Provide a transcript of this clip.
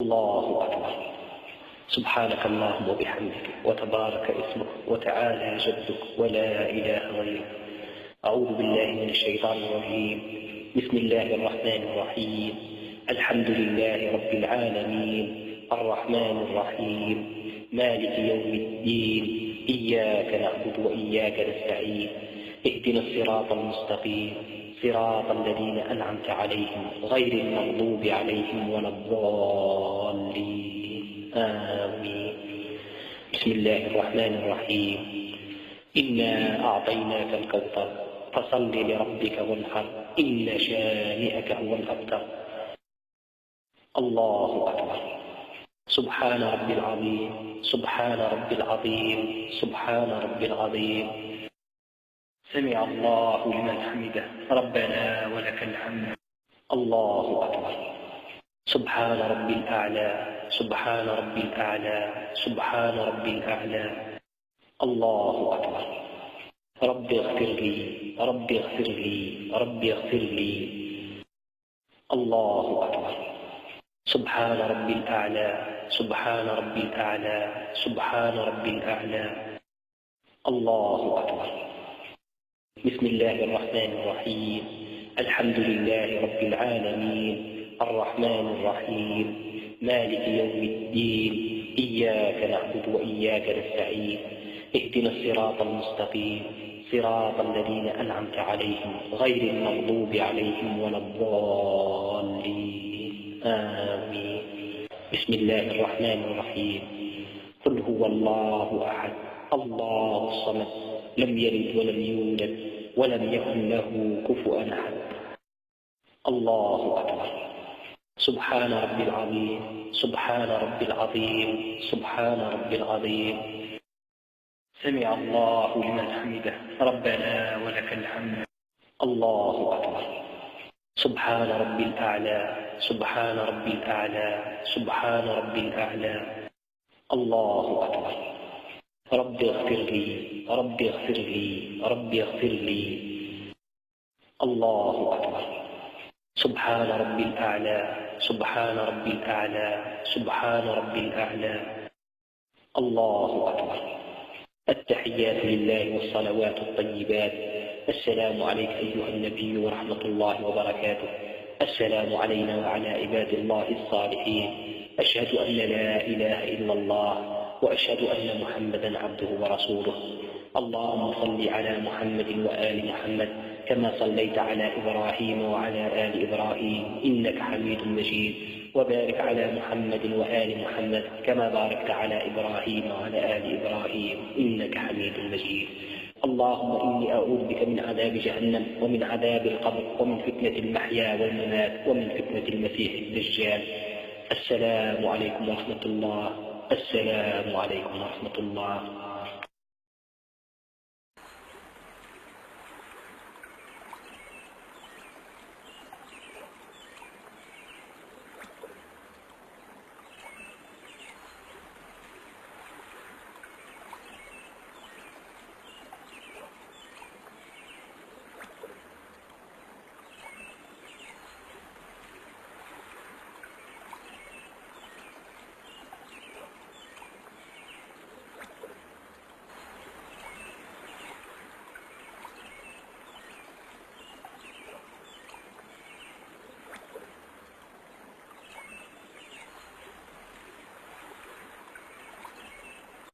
الله أكبر. سبحانك اللهم وبحمدك وتبارك اسمك وتعالى جدك ولا إله غيرك. أعوذ بالله من الشيطان الرجيم. بسم الله الرحمن الرحيم. الحمد لله رب العالمين الرحمن الرحيم مالك يوم الدين إياك نعبد وإياك نستعين اهدنا الصراط المستقيم صراط الذين أنعمت عليهم غير المغضوب عليهم ولا الضالين آمين. بسم الله الرحمن الرحيم. إنا أعطيناك الكوثر فصل لربك وانحر إن شانئك هو الأبتر. الله أكبر. سبحان ربي العظيم سبحان ربي العظيم سبحان ربي العظيم. سمع الله لمن حمده ربنا ولك الحمد. الله أكبر. سبحان ربي الأعلى سبحان ربي الأعلى سبحان ربي الأعلى. الله أكبر. رب اغفر لي رب اغفر لي رب اغفر لي. الله أكبر. سبحان ربي الأعلى سبحان ربي الأعلى سبحان ربي الأعلى. الله أكبر. بسم الله الرحمن الرحيم. الحمد لله رب العالمين الرحمن الرحيم مالك يوم الدين إياك نعبد وإياك نستعين اهدنا الصراط المستقيم صراط الذين أنعمت عليهم غير المغضوب عليهم ولا الضالين آمين. بسم الله الرحمن الرحيم. قل هو الله أحد الله الصمد لم يلد ولم يولد ولم يكن له كفوا أحد. الله أكبر. سبحان ربي العظيم سبحان ربي العظيم سبحان ربي العظيم. سمع الله لمن حمده ربنا ولك الحمد. الله أكبر. سبحان ربي الأعلى سبحان ربي الأعلى سبحان ربي الأعلى. الله أكبر. رب اغفر لي رب اغفر لي رب اغفر لي. الله أكبر. سبحان ربي الأعلى سبحان ربي الأعلى سبحان ربي الأعلى. الله أكبر. التحيات لله والصلوات الطيبات. السلام عليك أيها النبي ورحمة الله وبركاته. السلام علينا وعلى عباد الله الصالحين. أشهد أن لا إله إلا الله وأشهد أن محمدا عبده ورسوله. اللهم صل على محمد وآل محمد كما صليت على إبراهيم وعلى آل إبراهيم إنك حميد مجيد وبارك على محمد وآل محمد كما باركت على إبراهيم وعلى آل إبراهيم إنك حميد مجيد. اللهم إني أعوذ بك من عذاب جهنم ومن عذاب القبر ومن فتنة المحيا والممات ومن فتنة المسيح الدجال. السلام عليكم ورحمة الله. السلام عليكم ورحمة الله.